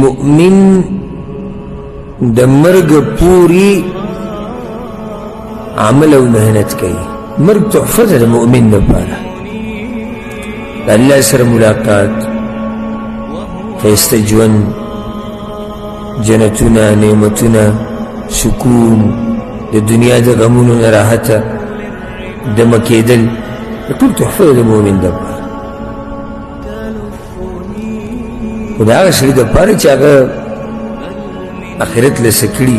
مؤمن د مرګ پوری عمل او مهنت کوي. مرګ تحفه ده د مؤمن لپاره. د الله سره ملاقات، ښایسته ژوند، جنتونه، نعمتونه، سکون، د دنیا د غمونو نه راحته، دمه کېدل، دا ټول تحفه ده د مؤمن لپاره. خو د هغه سړي دپاره چې هغه آخرت له څه کړي،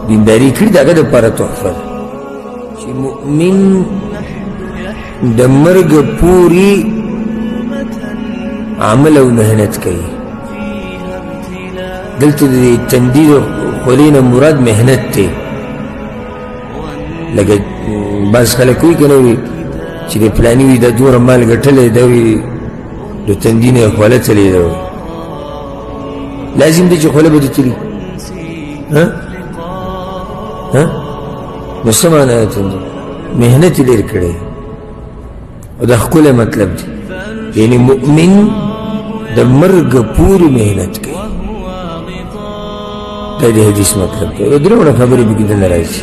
دینداري کړي، د هغه دپاره تحفه ده چې مؤمن د مرګ پورې عمل او محنت کوي. دلته د تندي د خولې نه مراد محنت دی. لکه بعض خلک وایي که نه وي چې د فلاني وي دا دومره مال ګټلی ده، وي د تندي نه یې خوله تلې ده، لازم دی چې خوله به دې تلي. نو څه معنا ده؟ تندي محنت یې ډېر کړی او دا ښکلی مطلب دی. یعنې مؤمن د مرګ پورې محنت کوي. دا د حدیث مطلب دی. او درېونه خبرې پکې دلته راځي.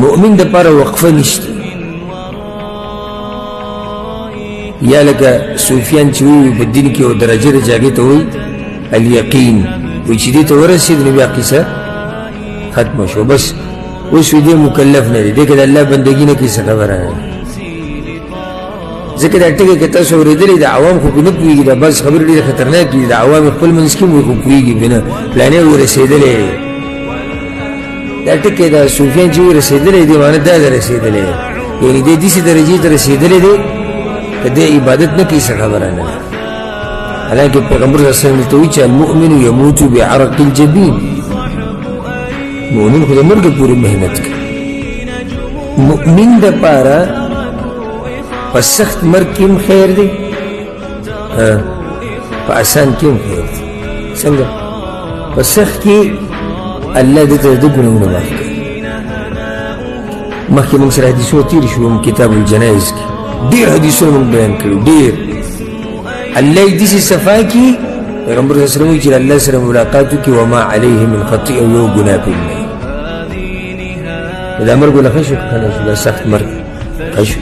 مؤمن دپاره وقفه نشته. یا لکه صوفیان چې وایي په دین کې یو درجه ده چې هغې ته وایي الیقین، وایي چې دې ته ورسېد نو بیا قصه ختمه شو، بس اوس وي دې مکلف نه دی، دې کې د الله بندګي نه کوي، څه خبره نه. ځکه دا ټکي که تاسو اورېدلی د عوام خو پرې نه پوهېږي، دا بعض خبرې ډېرې خطرناکې دي. د عوام خپل منځ کې مو خو پوهېږي پرې نه، پلانې ورسېدلی دی. دا ټکی دا صوفیان چې ورسېدلی دی معنی دا ده رسېدلی دی، یعنې دی داسې درجې ته رسېدلی دی که دی عبادت نه کوي، څه خبره نه ده. حالانکه پیغمبر صلی الله علیه وسلم ورته وایي چې المؤمن یموت بعرق الجبین، مؤمن خو د مرګ پورې محنت کوي. مؤمن دپاره په سخت مرګ کې هم خیر دی، په اسان کې هم خیر دی. څنګه؟ په سخت کې الله دې ته د ګناهونه معاف کوي. مخکې موږ سره حدیثونه تېر شو کتاب الجنایز کې، ډېر حدیثونه موږ بیان کړي، ډېر. الله یې داسې صفا کړي، پیغمبر صلی الله علیه وسلم وایي چې الله سره ملاقات وکړي وما علیه من خطیئه، یو ګناه پرې نه وي. دا مرګ ولا ښه شو که نه شو؟ دا سخت مرګ ښه شو.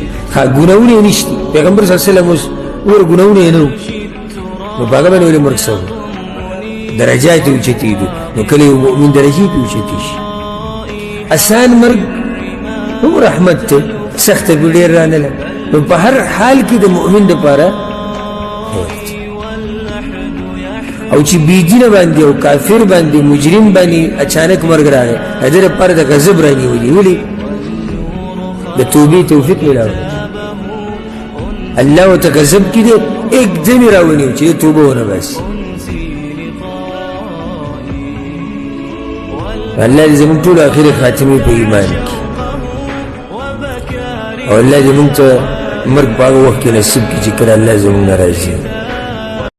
ګناهونه یې نشته. پیغمبر صلی الله علیه وسلم اوس ور ګناهونه یې نه وو، نو په هغه باندې ولې مرګ څه و؟ درجات یې اوچتېدو. نو کله یو مؤمن درجې پرې اوچتې شي. اسان مرګ هم رحمت دی، سخته پرې ډېر رانه. نو په هر حال کې د مؤمن دپاره او چې بېدینه باندې او کافر باندې مجرم باندې اچانک مرګ راغی، د دې لپاره د غضب رانیولي. ولې؟ د توبې توفیق میلاوي. الله ورته غضب کړي دی، एकदम یې راونیو چې توبه ونه باسي. الله دې زموږ ټولو اخري خاتمې په ایمان کړي، او الله دې موږ ته مرګ په هغه وخت کې نصیب کړي چې کله الله زموږ نه راځي.